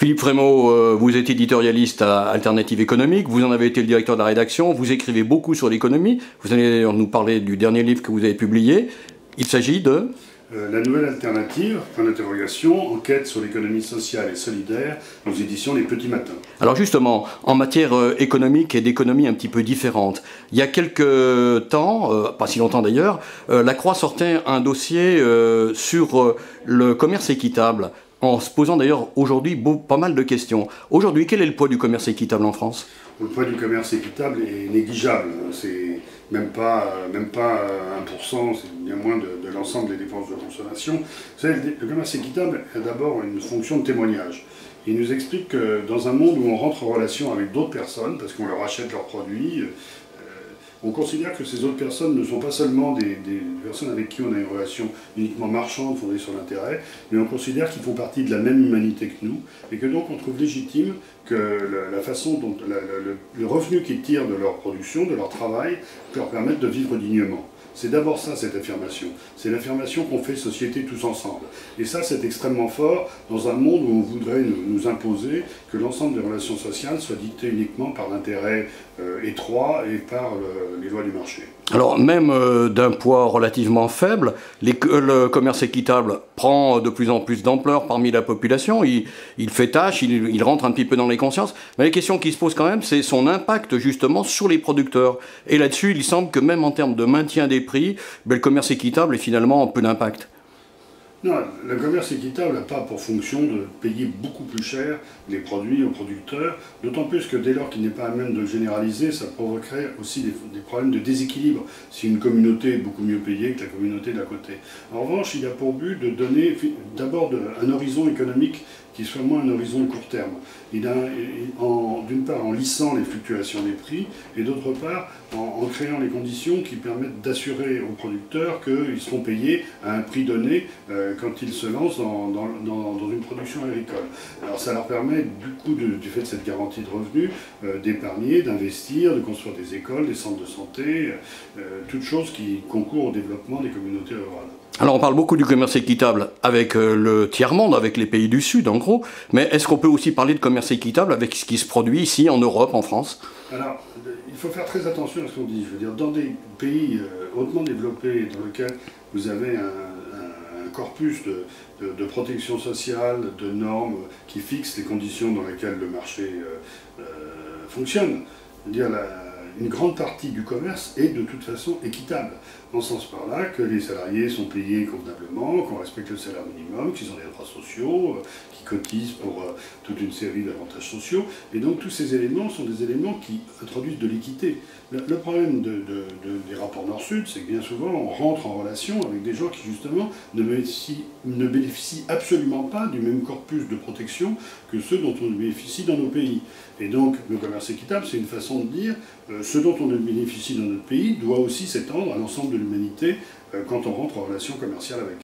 Philippe Frémaux, vous êtes éditorialiste à Alternative économique, vous en avez été le directeur de la rédaction, vous écrivez beaucoup sur l'économie, vous allez nous parler du dernier livre que vous avez publié. Il s'agit de... La nouvelle alternative, point d'interrogation, enquête sur l'économie sociale et solidaire aux éditions Les Petits Matins. Alors justement, en matière économique et d'économie un petit peu différente, il y a quelques temps, pas si longtemps d'ailleurs, la Croix sortait un dossier sur le commerce équitable, en se posant d'ailleurs aujourd'hui pas mal de questions. Aujourd'hui, quel est le poids du commerce équitable en France ? Le poids du commerce équitable est négligeable. C'est même pas 1%, c'est bien moins de l'ensemble des dépenses de consommation. Vous savez, le commerce équitable a d'abord une fonction de témoignage. Il nous explique que dans un monde où on rentre en relation avec d'autres personnes, parce qu'on leur achète leurs produits, on considère que ces autres personnes ne sont pas seulement des personnes avec qui on a une relation uniquement marchande fondée sur l'intérêt, mais on considère qu'ils font partie de la même humanité que nous, et que donc on trouve légitime que la façon dont le revenu qu'ils tirent de leur production, de leur travail, leur permette de vivre dignement. C'est d'abord ça, cette affirmation. C'est l'affirmation qu'on fait société tous ensemble. Et ça, c'est extrêmement fort dans un monde où on voudrait nous imposer que l'ensemble des relations sociales soient dictées uniquement par l'intérêt étroit et par les lois du marché. Alors même d'un poids relativement faible, le commerce équitable prend de plus en plus d'ampleur parmi la population, il fait tâche, il rentre un petit peu dans les consciences, mais la question qui se pose quand même, c'est son impact justement sur les producteurs. Et là-dessus, il semble que même en termes de maintien des prix, le commerce équitable est finalement peu d'impact. Non, le commerce équitable n'a pas pour fonction de payer beaucoup plus cher les produits aux producteurs, d'autant plus que dès lors qu'il n'est pas à même de le généraliser, ça provoquerait aussi des problèmes de déséquilibre si une communauté est beaucoup mieux payée que la communauté d'à côté. En revanche, il a pour but de donner d'abord un horizon économique qui soit moins un horizon de court terme. D'une part en lissant les fluctuations des prix, et d'autre part en créant les conditions qui permettent d'assurer aux producteurs qu'ils seront payés à un prix donné quand ils se lancent dans une production agricole. Alors ça leur permet, du coup, du fait de cette garantie de revenus, d'épargner, d'investir, de construire des écoles, des centres de santé, toutes choses qui concourent au développement des communautés rurales. Alors on parle beaucoup du commerce équitable avec le tiers-monde, avec les pays du Sud en gros, mais est-ce qu'on peut aussi parler de commerce équitable avec ce qui se produit ici en Europe, en France ? Alors, il faut faire très attention à ce qu'on dit. Je veux dire, dans des pays hautement développés dans lesquels vous avez un corpus de protection sociale, de normes qui fixent les conditions dans lesquelles le marché fonctionne, dire une grande partie du commerce est de toute façon équitable, en ce sens par là que les salariés sont payés convenablement, qu'on respecte le salaire minimum, qu'ils ont des droits sociaux, qu'ils cotisent pour toute une série d'avantages sociaux, et donc tous ces éléments sont des éléments qui introduisent de l'équité. Le problème des rapports Nord-Sud, c'est que bien souvent on rentre en relation avec des gens qui justement ne bénéficient absolument pas du même corpus de protection que ceux dont on bénéficie dans nos pays. Et donc le commerce équitable, c'est une façon de dire ce dont on bénéficie dans notre pays doit aussi s'étendre à l'ensemble de l'humanité quand on rentre en relation commerciale avec eux.